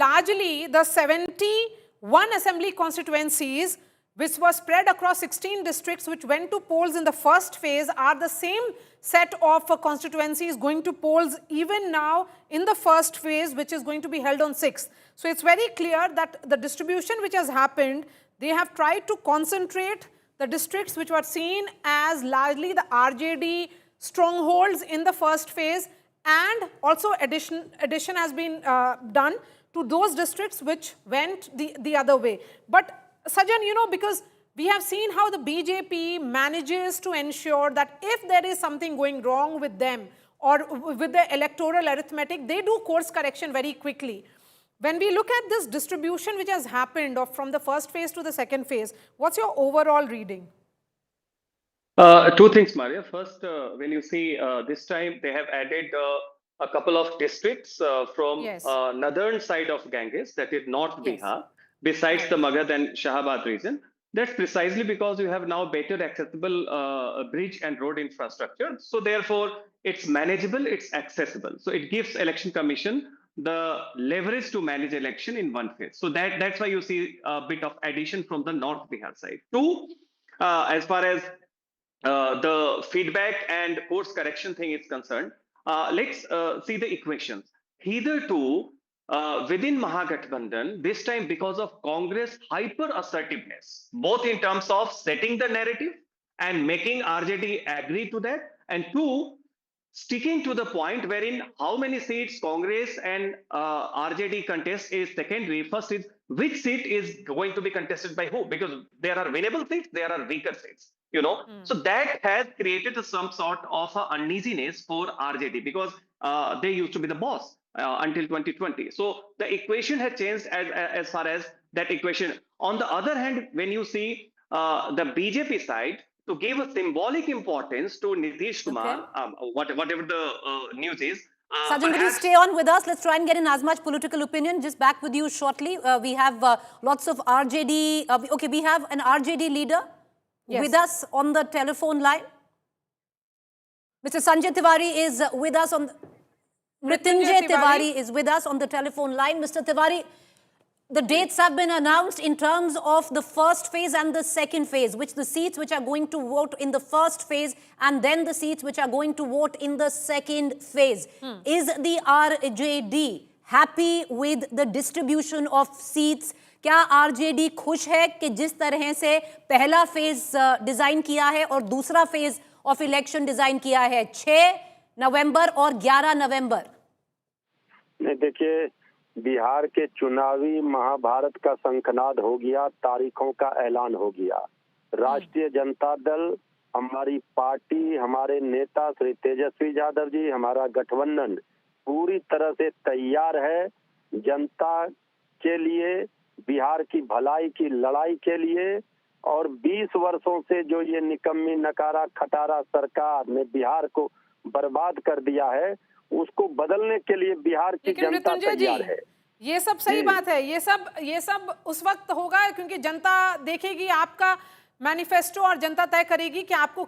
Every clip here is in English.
largely the 71 assembly constituencies which were spread across 16 districts which went to polls in the first phase are the same set of constituencies going to polls even now in the first phase, which is going to be held on 6th. So it's very clear that the distribution which has happened, they have tried to concentrate the districts which were seen as largely the RJD strongholds in the first phase, and also addition has been done to those districts which went the other way. But Sajjan, you know, because we have seen how the BJP manages to ensure that if there is something going wrong with them or with the electoral arithmetic, they do course correction very quickly. When we look at this distribution which has happened from the first phase to the second phase, what's your overall reading? Two things, Maria. First, when you see this time, they have added a couple of districts from northern side of Ganges, that is North Bihar, besides the Magad and Shahabad region. That's precisely because you have now better accessible bridge and road infrastructure. So therefore, it's manageable, it's accessible. So it gives Election Commission the leverage to manage election in one phase. So that's why you see a bit of addition from the North Bihar side. Two, as far as the feedback and course correction thing is concerned, let's see the equations. Hitherto, within Mahagathbandhan, this time because of Congress hyper assertiveness, both in terms of setting the narrative and making RJD agree to that, and two, sticking to the point wherein how many seats Congress and RJD contest is secondary. First is which seat is going to be contested by who, because there are winnable seats, there are weaker seats. You know, so that has created some sort of uneasiness for RJD, because they used to be the boss until 2020. So the equation has changed as far as that equation. On the other hand, when you see the BJP side, to give a symbolic importance to Nitish Kumar, whatever the news is. Sajjan, will you stay on with us? Let's try and get in as much political opinion. Just back with you shortly. We have lots of RJD. Okay, we have an RJD leader with us on the telephone line. Mr. Sanjay Tiwari is with us on... Mrityunjay Tiwari is with us on the telephone line. Mr. Tiwari, the dates have been announced in terms of the first phase and the second phase, which the seats which are going to vote in the first phase and then the seats which are going to vote in the second phase. Is the RJD happy with the distribution of seats? क्या RJD खुश है कि जिस तरह से पहला phase design किया है और दूसरा फेज ऑफ इलेक्शन डिजाइन किया है 6 नवंबर और 11 नवंबर? नहीं, देखिए, बिहार के चुनावी महाभारत का शंखनाद हो गया, तारीखों का ऐलान हो गया। राष्ट्रीय जनता दल, हमारी पार्टी, हमारे नेता श्री तेजस्वी यादव जी, हमारा गठबंधन पूरी तरह से तैयार है जनता के लिए, बिहार की भलाई की लड़ाई के लिए। और 20 वर्षों से जो ये निकम्मी नकारा खटारा सरकार ने बिहार को बर्बाद कर दिया है, उसको बदलने के लिए बिहार की जनता तैयार है। ये सब सही बात है, ये सब उस वक्त होगा क्योंकि जनता देखेगी आपका मैनिफेस्टो और जनता तय करेगी कि आपको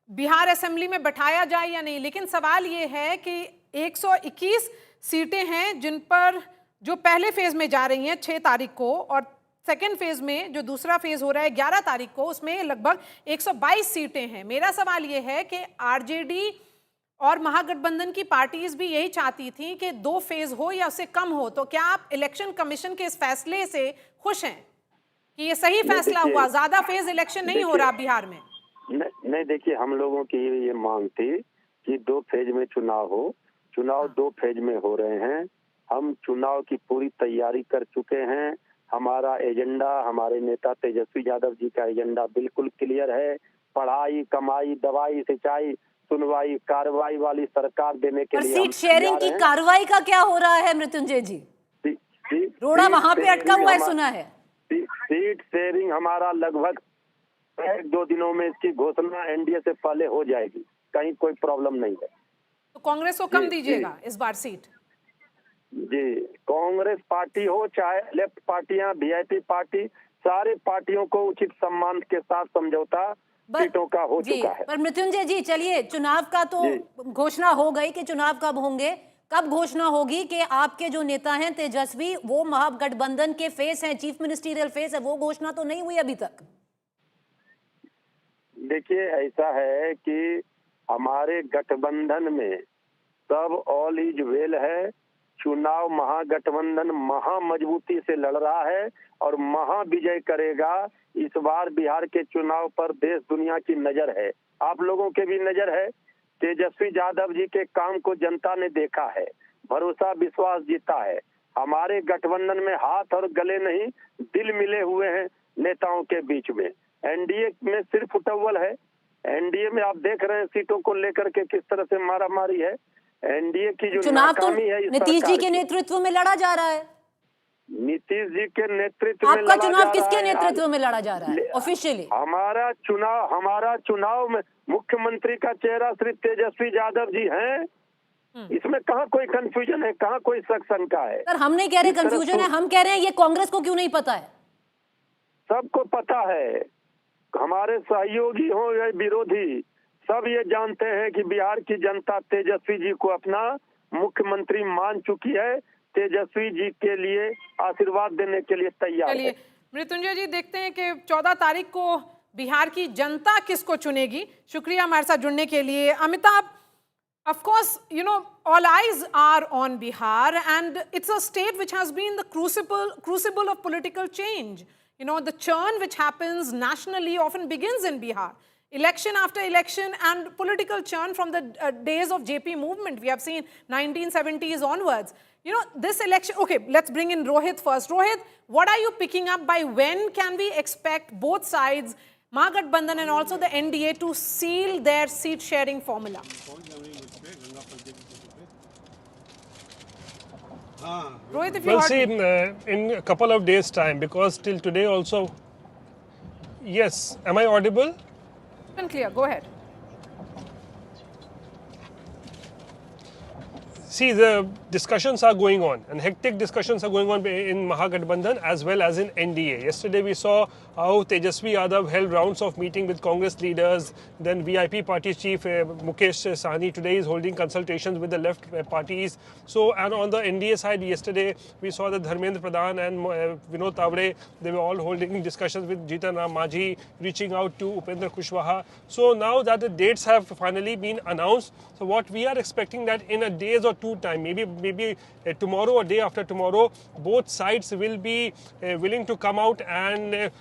बिहार असेंबली में बैठाया जाए या नहीं। लेकिन सवाल ये है कि 121 सीटें हैं जिन पर जो पहले फेज में जा रही हैं 6 तारीख को, और सेकेंड फेज में जो दूसरा फेज हो रहा है 11 तारीख को, उसमें लगभग 122 सीटें हैं। मेरा सवाल ये है कि आरजेडी और महागठबंधन की पार्टीज भी यही चाहती थी कि 2 फेज हो या उससे कम हो, तो क्या आप इलेक्शन कमीशन के इस फैसले से खुश हैं कि ये सही फैसला हुआ, ज्यादा फेज इलेक्शन नहीं हो रहा बिहार में? नहीं, देखिए, हम लोगों की ये मांग थी कि 2 फेज में चुनाव हो। चुनाव 2 फेज में हो रहे हैं। हम चुनाव की पूरी तैयारी कर चुके हैं। हमारा एजेंडा, हमारे नेता तेजस्वी यादव जी का एजेंडा बिल्कुल क्लियर है। पढ़ाई, कमाई, दवाई, सिंचाई, सुनवाई, कार्रवाई वाली सरकार देने के लिए। सीट शेयरिंग की कार्रवाई का क्या हो रहा है मृत्युंजय जी? रोड़ा वहां पे अटका हुआ है, सुना है। सीट शेयरिंग हमारा लगभग 1-2 दिनों में इसकी घोषणा एनडीए से पहले हो जाएगी, कहीं कोई प्रॉब्लम नहीं है। तो कांग्रेस को कम दीजिएगा इस बार सीट? जी, कांग्रेस पार्टी हो चाहे लेफ्ट पार्टियां, वीआईपी पार्टी, सारे पार्टियों को उचित सम्मान के साथ समझौता सीटों का हो चुका है। पर मृत्युंजय जी, चलिए, चुनाव का तो घोषणा हो गई कि चुनाव कब होंगे, कब घोषणा होगी कि आपके जो नेता हैं तेजस्वी वो महागठबंधन के फेस हैं, चीफ मिनिस्टीरियल फेस है? वो घोषणा तो नहीं हुई अभी तक। देखिए, ऐसा है कि हमारे गठबंधन में सब ऑल इज वेल है। चुनाव महागठबंधन महा मजबूती से लड़ रहा है और महा विजय करेगा। इस बार बिहार के चुनाव पर देश दुनिया की नजर है, आप लोगों के भी नजर है। तेजस्वी यादव जी के काम को जनता ने देखा है, भरोसा विश्वास जीता है। हमारे गठबंधन में हाथ और गले नहीं, दिल मिले हुए हैं नेताओं के बीच में। एनडीए में सिर्फ उटव्वल है। एनडीए में आप देख रहे हैं सीटों को लेकर के किस तरह से मारामारी है। एनडीए की जो चुनाव तो नाकामी है नीतीश जी के नेतृत्व में लड़ा जा रहा है। नीतीश जी के नेतृत्व में आपका लड़ा चुनाव जा किसके रहा है। नेतृत्व में लड़ा जा रहा है ऑफिशियली? हमारा चुनाव में मुख्यमंत्री का चेहरा श्री तेजस्वी यादव जी हैं। इसमें कहाँ कोई कंफ्यूजन है, कहाँ कोई शक शंका है? सर, हम नहीं कह रहे कंफ्यूजन है, हम कह रहे हैं ये कांग्रेस को क्यों नहीं पता है? सबको पता है, हमारे सहयोगी हो या विरोधी, सब ये जानते हैं कि बिहार की जनता तेजस्वी जी को अपना मुख्यमंत्री मान चुकी है। तेजस्वी जी के लिए आशीर्वाद देने के लिए तैयार है। चलिए मृत्युंजय जी, देखते हैं कि 14 तारीख को बिहार की जनता किसको चुनेगी। शुक्रिया हमारे साथ जुड़ने के लिए। Amitabh, of course, you know, all eyes are on Bihar, and it's a state which has been the crucible of political change. You know, the churn which happens nationally often begins in Bihar. Election after election and political churn from the days of JP movement. We have seen 1970s onwards. You know, this election, okay, let's bring in Rohit first. Rohit, what are you picking up? By when can we expect both sides, Mahagathbandhan and also the NDA, to seal their seat sharing formula? Rohit, if you Well, heard see, me. in a couple of days' time, because till today also. Yes, am I audible? Clear, go ahead. See, the discussions are going on, and hectic discussions are going on in Mahagathbandhan as well as in NDA. Yesterday we saw how Tejasvi Yadav held rounds of meeting with Congress leaders. Then VIP party chief Mukesh Sahni today is holding consultations with the left parties. So, and on the NDA side, yesterday we saw that Dharmendra Pradhan and Vinod Tawade, they were all holding discussions with Jitan Ram Majhi, reaching out to Upendra Kushwaha. So now that the dates have finally been announced, so what we are expecting that in a days or two time, maybe tomorrow or day after tomorrow, both sides will be willing to come out and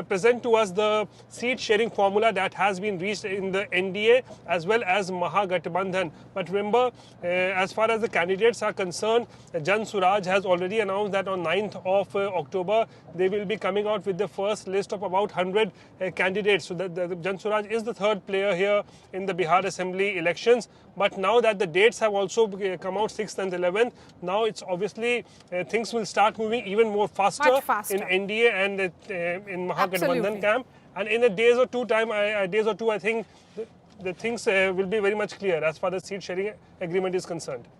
present to us the seat sharing formula that has been reached in the NDA as well as Mahagathbandhan. But remember, as far as the candidates are concerned, Jan Suraj has already announced that on 9th of October they will be coming out with the first list of about 100 candidates. So the Jan Suraj is the third player here in the Bihar Assembly elections. But now that the dates have also come out, 6th and 11th, now it's obviously things will start moving even more faster, Much faster. in NDA and in Mahagathbandhan camp. And in a days or two, I think the things will be very much clear as far as seat sharing agreement is concerned.